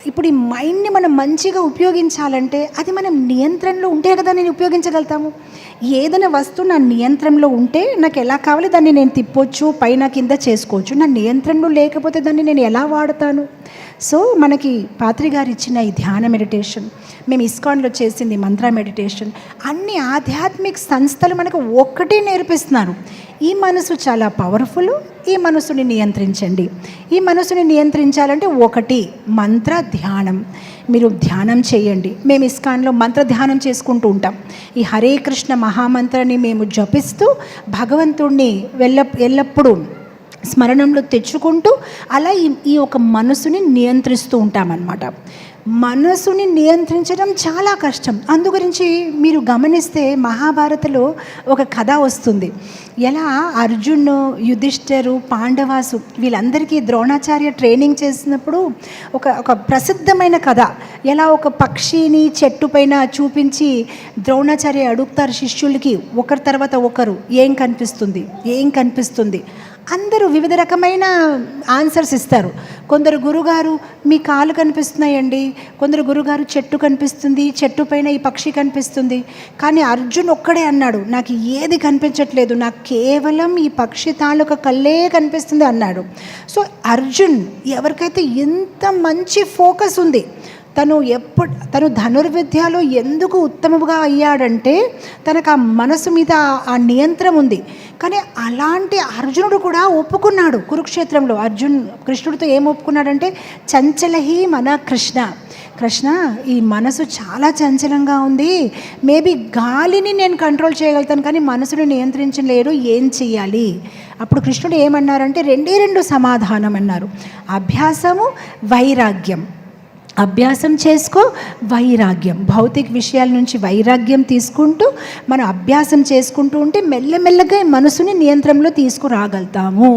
ఇప్పుడు ఈ మైండ్‌ని మనం మంచిగా ఉపయోగించాలంటే, అది మనం నియంత్రణలో ఉంటే కదా నేను ఉపయోగించగలుగుతాము. ఏదైనా వస్తువు నా నియంత్రణలో ఉంటే, నాకెలా కావాలి దాన్ని నేను తిప్పొచ్చు, పైన కింద చేసుకోవచ్చు. నా నియంత్రణలో లేకపోతే దాన్ని నేను ఎలా వాడతాను? సో, మనకి పాత్రి గారు ఇచ్చిన ఈ ధ్యాన మెడిటేషన్, మేము ఇస్కాన్‌లో చేసింది మంత్ర మెడిటేషన్, అన్ని ఆధ్యాత్మిక సంస్థలు మనకు ఒక్కటే నేర్పిస్తున్నారు. ఈ మనసు చాలా పవర్ఫుల్. ఈ మనసుని నియంత్రించండి. ఈ మనసుని నియంత్రించాలంటే ఒకటి మంత్ర ధ్యానం. మీరు ధ్యానం చేయండి. మేము ఇస్కాన్లో మంత్ర ధ్యానం చేసుకుంటూ ఉంటాం. ఈ హరే కృష్ణ మహామంత్రాన్ని మేము జపిస్తూ భగవంతుణ్ణి ఎల్లప్పుడూ స్మరణంలో తెచ్చుకుంటూ అలా ఈ ఒక మనసుని నియంత్రిస్తూ ఉంటామన్నమాట. మనసుని నియంత్రించడం చాలా కష్టం. అందుగురించి మీరు గమనిస్తే మహాభారతంలో ఒక కథ వస్తుంది. ఎలా అర్జున్, యుధిష్ఠిరు, పాండవాసు వీళ్ళందరికీ ద్రోణాచార్య ట్రైనింగ్ చేసినప్పుడు ఒక ప్రసిద్ధమైన కథ. ఎలా ఒక పక్షిని చెట్టు పైన చూపించి ద్రోణాచార్య అడుగుతారు శిష్యులకి, ఒకరి తర్వాత ఒకరు ఏం కనిపిస్తుంది. అందరూ వివిధ రకమైన ఆన్సర్స్ ఇస్తారు. కొందరు గురుగారు మీ కాలు కనిపిస్తున్నాయండి, కొందరు గురుగారు చెట్టు కనిపిస్తుంది, చెట్టు పైన ఈ పక్షి కనిపిస్తుంది. కానీ అర్జున్ ఒక్కడే అన్నాడు, నాకు ఏది కనిపించట్లేదు, నాకు కేవలం ఈ పక్షి తాలూకా కళ్ళే కనిపిస్తుంది అన్నాడు. సో అర్జున్ ఎవరికైతే ఎంత మంచి ఫోకస్ ఉంది, తను ధనుర్విద్యలో ఎందుకు ఉత్తమముగా అయ్యాడంటే తనకు ఆ మనసు మీద ఆ నియంత్రణ ఉంది. కానీ అలాంటి అర్జునుడు కూడా ఒప్పుకున్నాడు కురుక్షేత్రంలో. కృష్ణుడితో ఏం ఒప్పుకున్నాడంటే, చంచలహి మన కృష్ణ ఈ మనసు చాలా చంచలంగా ఉంది, మేబీ గాలిని నేను కంట్రోల్ చేయగలుగుతాను కానీ మనసుని నియంత్రించలేరు, ఏం చెయ్యాలి? అప్పుడు కృష్ణుడు ఏమన్నారంటే రెండు సమాధానం అన్నారు. అభ్యాసము, వైరాగ్యం. అభ్యాసం చేసుకో, వైరాగ్యం. భౌతిక విషయాల నుంచి వైరాగ్యం తీసుకుంటూ మనం అభ్యాసం చేసుకుంటూ ఉంటే మెల్లమెల్లగా మనసుని నియంత్రణలో తీసుకురాగలుగుతాము.